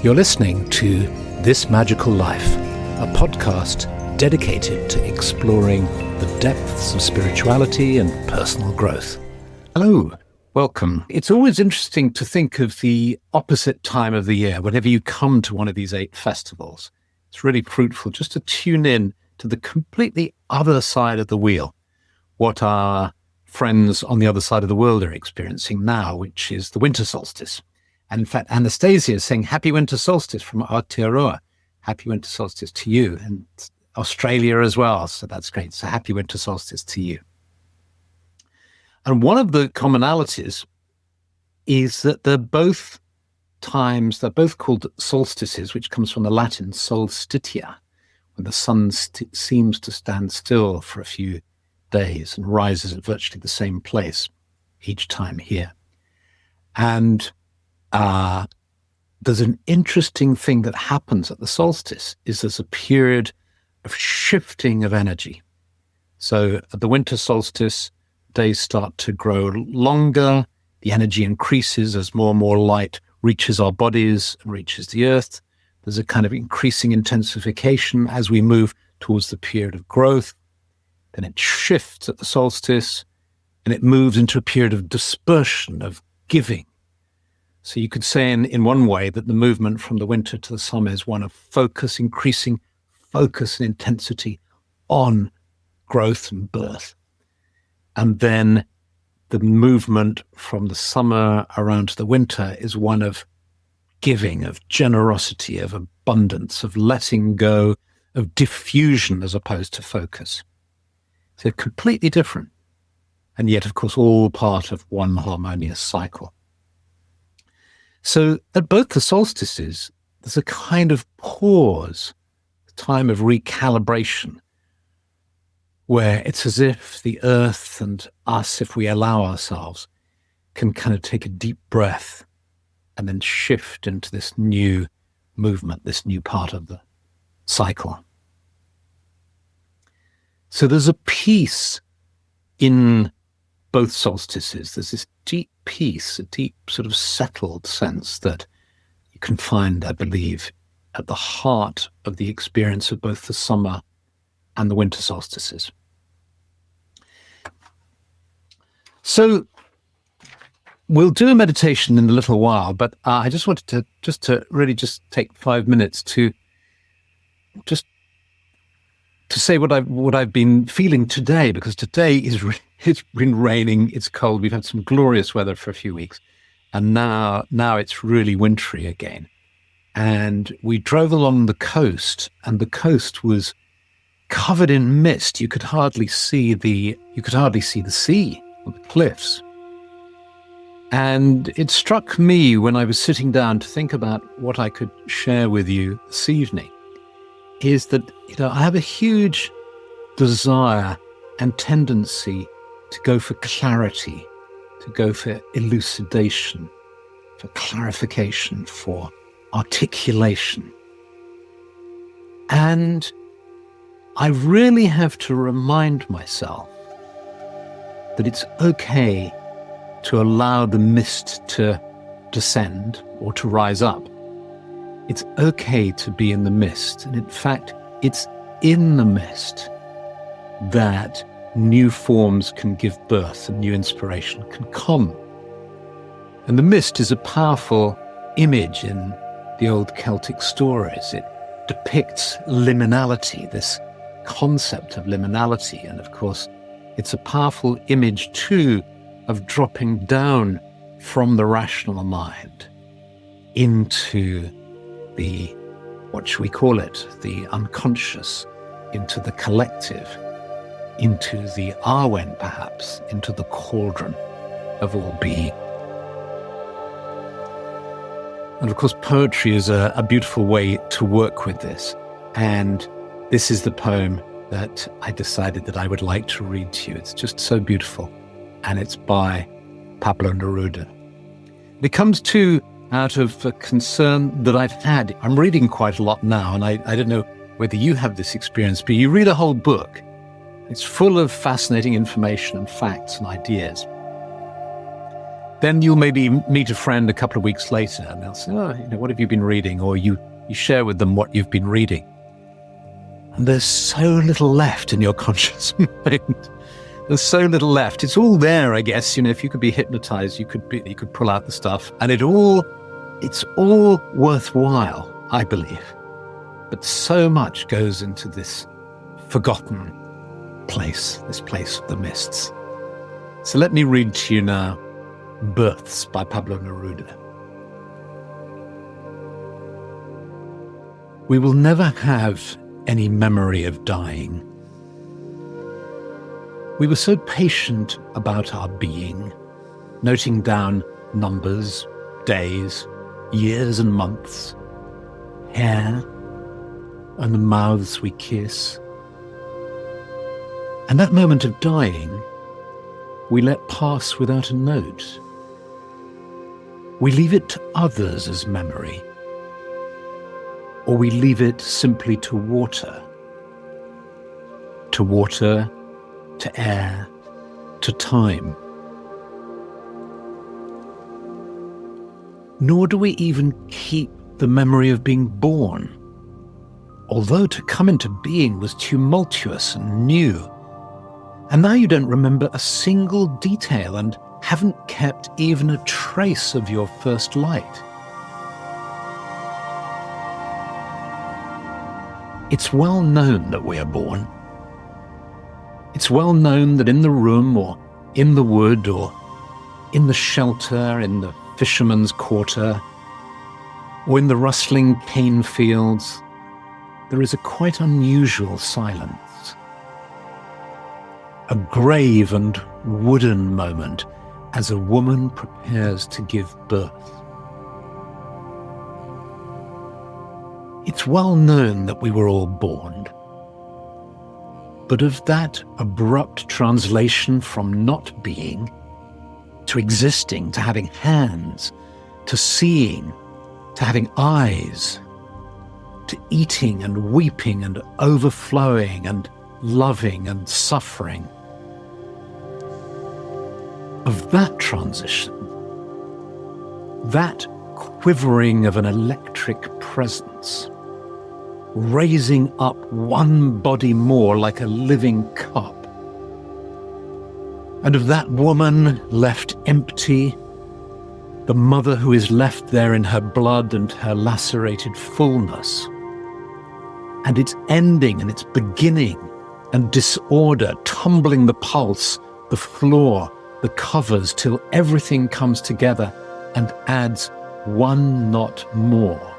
You're listening to This Magical Life, a podcast dedicated to exploring the depths of spirituality and personal growth. Hello, welcome. It's always interesting to think of the opposite time of the year whenever you come to one of these 8 festivals. It's really fruitful just to tune in to the completely other side of the wheel, what our friends on the other side of the world are experiencing now, which is the winter solstice. And in fact, Anastasia is saying happy winter solstice from Aotearoa. Happy winter solstice to you, and Australia as well. So that's great. So happy winter solstice to you. And one of the commonalities is that they're both called solstices, which comes from the Latin solstitia, when the sun seems to stand still for a few days and rises at virtually the same place each time here. And there's an interesting thing that happens at the solstice is there's a period of shifting of energy. So at the winter solstice, days start to grow longer, the energy increases as more and more light reaches our bodies and reaches the earth. There's a kind of increasing intensification as we move towards the period of growth. Then it shifts at the solstice and it moves into a period of dispersion, of giving. So you could say in one way that the movement from the winter to the summer is one of focus, increasing focus and intensity on growth and birth. And then the movement from the summer around to the winter is one of giving, of generosity, of abundance, of letting go, of diffusion as opposed to focus. So completely different. And yet, of course, all part of one harmonious cycle. So at both the solstices, there's a kind of pause, a time of recalibration, where it's as if the earth and us, if we allow ourselves, can kind of take a deep breath and then shift into this new movement, this new part of the cycle. So there's a peace in both solstices. There's this deep peace, a deep sort of settled sense that you can find, I believe, at the heart of the experience of both the summer and the winter solstices. So we'll do a meditation in a little while, but I just wanted to really take 5 minutes to say what I've been feeling today, because today it's been raining, it's cold, we've had some glorious weather for a few weeks, and now it's really wintry again. And we drove along the coast, and the coast was covered in mist. You could hardly see the sea or the cliffs. And it struck me when I was sitting down to think about what I could share with you this evening, is that, I have a huge desire and tendency to go for clarity, to go for elucidation, for clarification, for articulation. And I really have to remind myself that it's okay to allow the mist to descend or to rise up. It's okay to be in the mist. And in fact, it's in the mist that new forms can give birth and new inspiration can come. And the mist is a powerful image in the old Celtic stories. It depicts liminality, this concept of liminality. And of course, it's a powerful image too of dropping down from the rational mind into the, what should we call it, the unconscious, into the collective, into the Arwen perhaps, into the cauldron of all being. And of course, poetry is a beautiful way to work with this. And this is the poem that I decided that I would like to read to you. It's just so beautiful. And it's by Pablo Neruda. It comes too out of a concern that I've had. I'm reading quite a lot now, and I don't know whether you have this experience, but you read a whole book. It's full of fascinating information and facts and ideas. Then you'll maybe meet a friend a couple of weeks later and they'll say, what have you been reading? Or you share with them what you've been reading. And there's so little left in your conscious mind. There's so little left. It's all there, I guess. If you could be hypnotized, you could pull out the stuff, and it's all worthwhile, I believe. But so much goes into this forgotten place, this place of the mists. So let me read to you now Births by Pablo Neruda. We will never have any memory of dying. We were so patient about our being, noting down numbers, days, years and months, hair, and the mouths we kiss. And that moment of dying, we let pass without a note. We leave it to others as memory, or we leave it simply to water, to air, to time. Nor do we even keep the memory of being born, although to come into being was tumultuous and new. And now you don't remember a single detail and haven't kept even a trace of your first light. It's well known that we are born. It's well known that in the room or in the wood or in the shelter, in the fisherman's quarter, or in the rustling cane fields, there is a quite unusual silence. A grave and wooden moment as a woman prepares to give birth. It's well known that we were all born, but of that abrupt translation from not being to existing, to having hands, to seeing, to having eyes, to eating and weeping and overflowing and loving and suffering, of that transition, that quivering of an electric presence, raising up one body more like a living cup, and of that woman left empty, the mother who is left there in her blood and her lacerated fullness, and its ending and its beginning and disorder, tumbling the pulse, the floor, the covers, till everything comes together and adds one knot more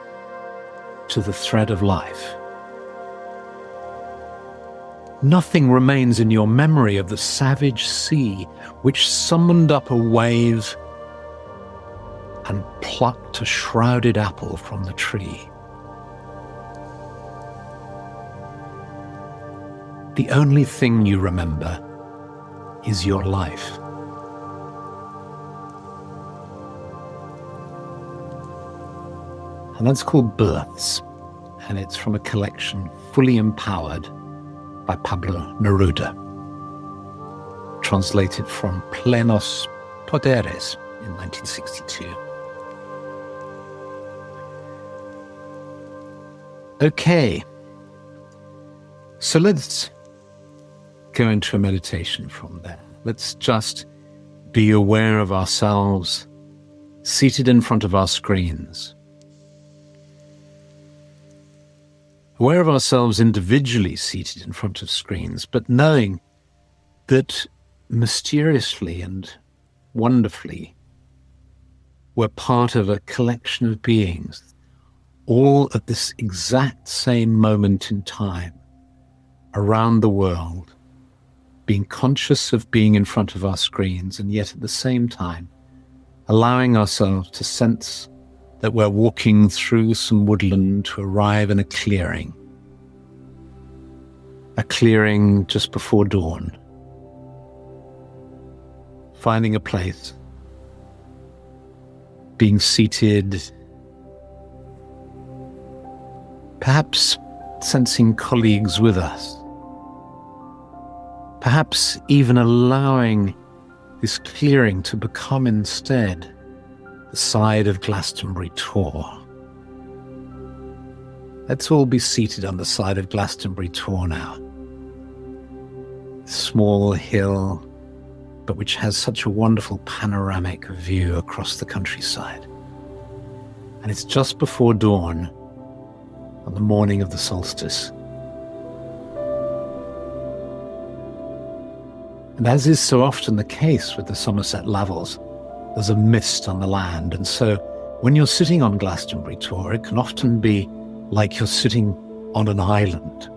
to the thread of life. Nothing remains in your memory of the savage sea which summoned up a wave and plucked a shrouded apple from the tree. The only thing you remember is your life. And that's called Births, and it's from a collection, Fully Empowered, by Pablo Neruda, translated from Plenos Poderes in 1962. Okay, so let's go into a meditation from there. Let's just be aware of ourselves, seated in front of our screens. Aware of ourselves individually seated in front of screens, but knowing that mysteriously and wonderfully we're part of a collection of beings, all at this exact same moment in time, around the world, being conscious of being in front of our screens, and yet at the same time allowing ourselves to sense that we're walking through some woodland to arrive in a clearing just before dawn, finding a place, being seated, perhaps sensing colleagues with us, perhaps even allowing this clearing to become instead the side of Glastonbury Tor. Let's all be seated on the side of Glastonbury Tor now. Small hill, but which has such a wonderful panoramic view across the countryside. And it's just before dawn on the morning of the solstice. And as is so often the case with the Somerset levels, there's a mist on the land. And so when you're sitting on Glastonbury Tor, it can often be like you're sitting on an island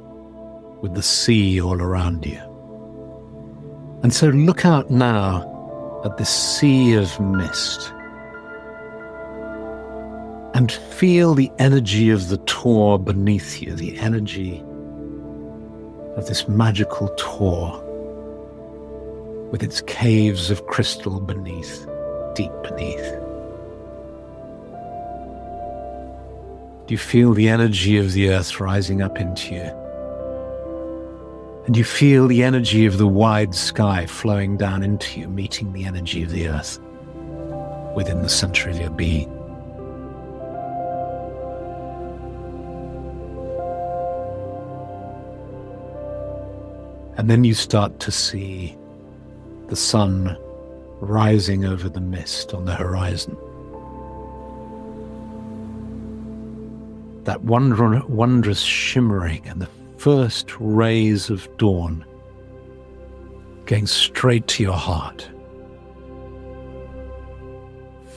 with the sea all around you. And so look out now at this sea of mist and feel the energy of the Tor beneath you, the energy of this magical Tor with its caves of crystal beneath, deep beneath. Do you feel the energy of the earth rising up into you? And you feel the energy of the wide sky flowing down into you, meeting the energy of the earth within the center of your being. And then you start to see the sun rising over the mist on the horizon. That wondrous shimmering and the first rays of dawn going straight to your heart,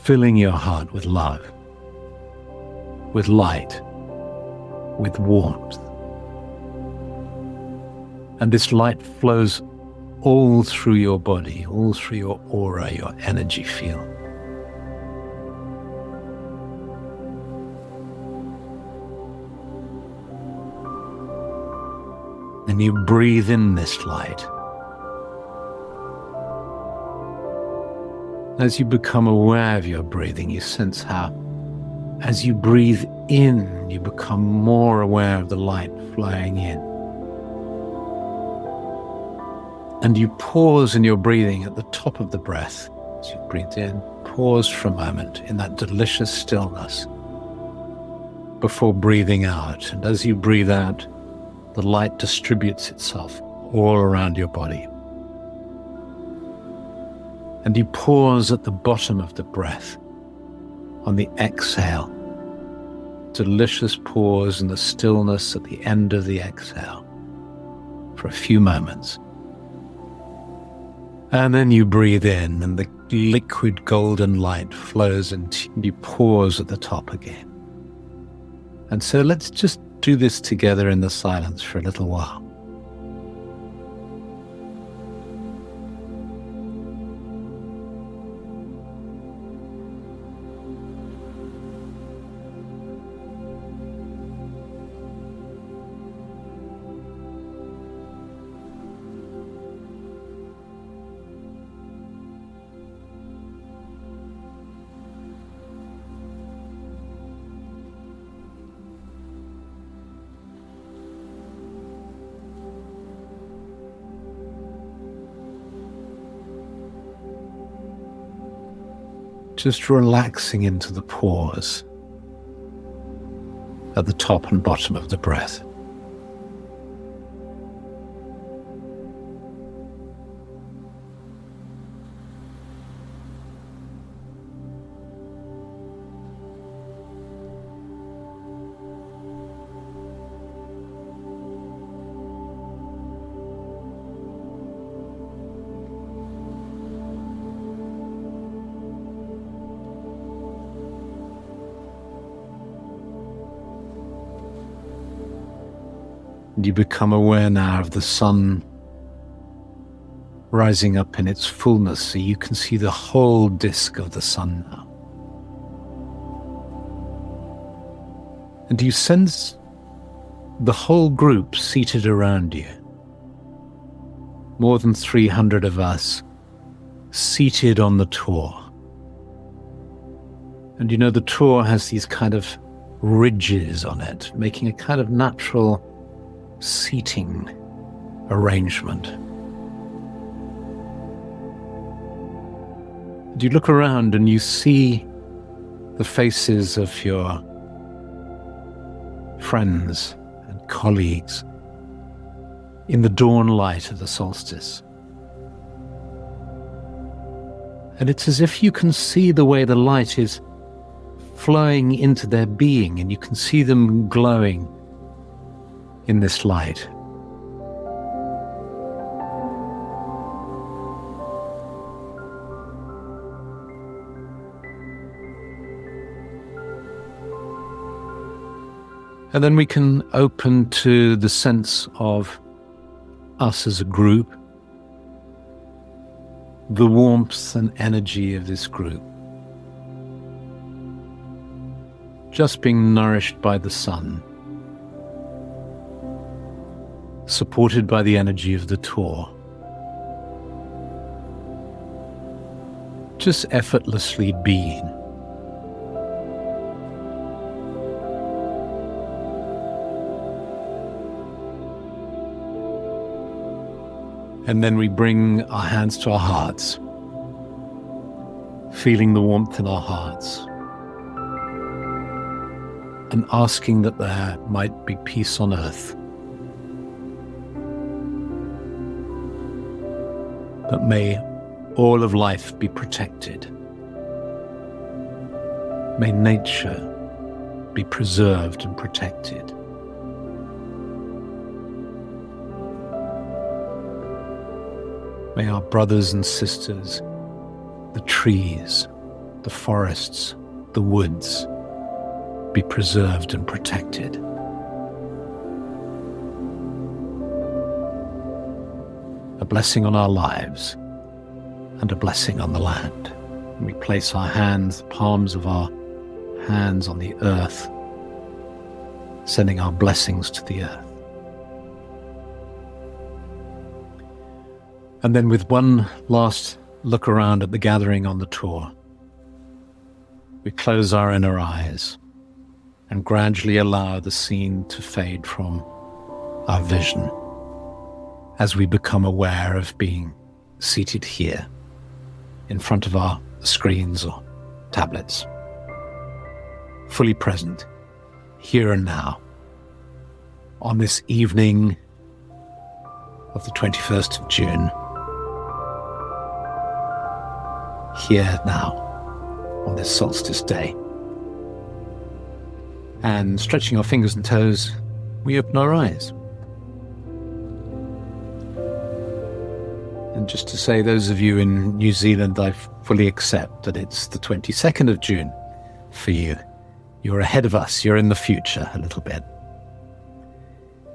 filling your heart with love, with light, with warmth. And this light flows all through your body, all through your aura, your energy field. And you breathe in this light. As you become aware of your breathing, you sense how, as you breathe in, you become more aware of the light flowing in. And you pause in your breathing at the top of the breath. As you breathe in, pause for a moment in that delicious stillness before breathing out. And as you breathe out, the light distributes itself all around your body. And you pause at the bottom of the breath on the exhale. Delicious pause in the stillness at the end of the exhale for a few moments. And then you breathe in and the liquid golden light flows and you pause at the top again. And so let's just do this together in the silence for a little while. Just relaxing into the pause at the top and bottom of the breath. You become aware now of the sun rising up in its fullness, so you can see the whole disk of the sun now. And you sense the whole group seated around you. More than 300 of us seated on the Tor. And you know, the Tor has these kind of ridges on it, making a kind of natural seating arrangement. You look around and you see the faces of your friends and colleagues in the dawn light of the solstice. And it's as if you can see the way the light is flowing into their being, and you can see them glowing in this light. And then we can open to the sense of us as a group, the warmth and energy of this group, just being nourished by the sun, supported by the energy of the Tor, just effortlessly being. And then we bring our hands to our hearts, feeling the warmth in our hearts, and asking that there might be peace on earth, that may all of life be protected, may nature be preserved and protected. May our brothers and sisters, the trees, the forests, the woods, be preserved and protected. A blessing on our lives and a blessing on the land. And we place our hands, the palms of our hands on the earth, sending our blessings to the earth. And then with one last look around at the gathering on the Tor, we close our inner eyes and gradually allow the scene to fade from our vision as we become aware of being seated here in front of our screens or tablets, fully present, here and now, on this evening of the 21st of June. Here now, on this solstice day. And stretching our fingers and toes, we open our eyes. And just to say, those of you in New Zealand, I fully accept that it's the 22nd of June for you. You're ahead of us, you're in the future a little bit.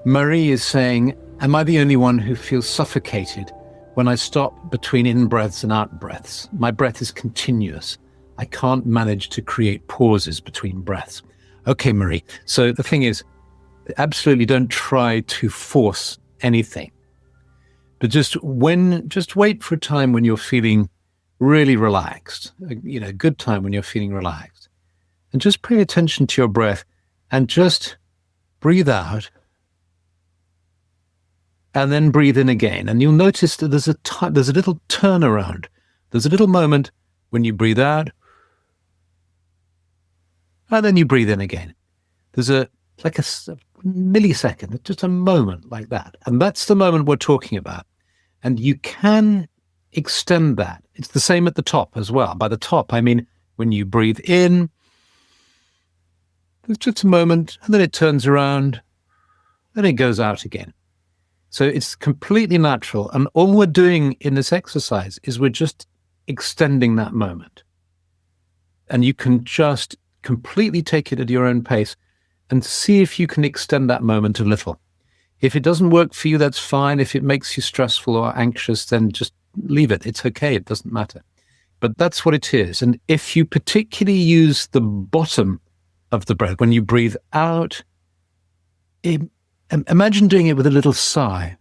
Marie is saying, am I the only one who feels suffocated when I stop between in-breaths and out-breaths? My breath is continuous. I can't manage to create pauses between breaths. Okay, Marie. So the thing is, absolutely don't try to force anything. But just wait for a time when you're feeling really relaxed, a good time when you're feeling relaxed. And just pay attention to your breath and just breathe out and then breathe in again. And you'll notice that there's a little turnaround. There's a little moment when you breathe out, and then you breathe in again. There's a millisecond, just a moment like that. And that's the moment we're talking about. And you can extend that. It's the same at the top as well. By the top, I mean, when you breathe in, there's just a moment, and then it turns around, then it goes out again. So it's completely natural. And all we're doing in this exercise is we're just extending that moment. And you can just completely take it at your own pace and see if you can extend that moment a little. If it doesn't work for you, that's fine. If it makes you stressful or anxious, then just leave it. It's okay. It doesn't matter. But that's what it is. And if you particularly use the bottom of the breath, when you breathe out, imagine doing it with a little sigh.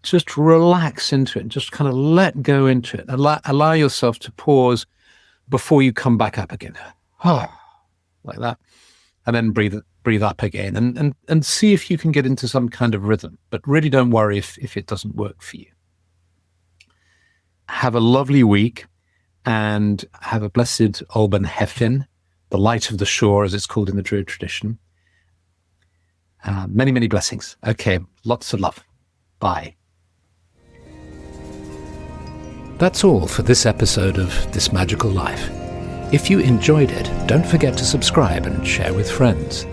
Just relax into it. Just kind of let go into it. Allow yourself to pause before you come back up again. Like that. And then breathe up again and see if you can get into some kind of rhythm. But really don't worry if it doesn't work for you. Have a lovely week and have a blessed Alban Hefin, the light of the shore, as it's called in the Druid tradition. Many, many blessings. Okay, lots of love. Bye. That's all for this episode of This Magical Life. If you enjoyed it, don't forget to subscribe and share with friends.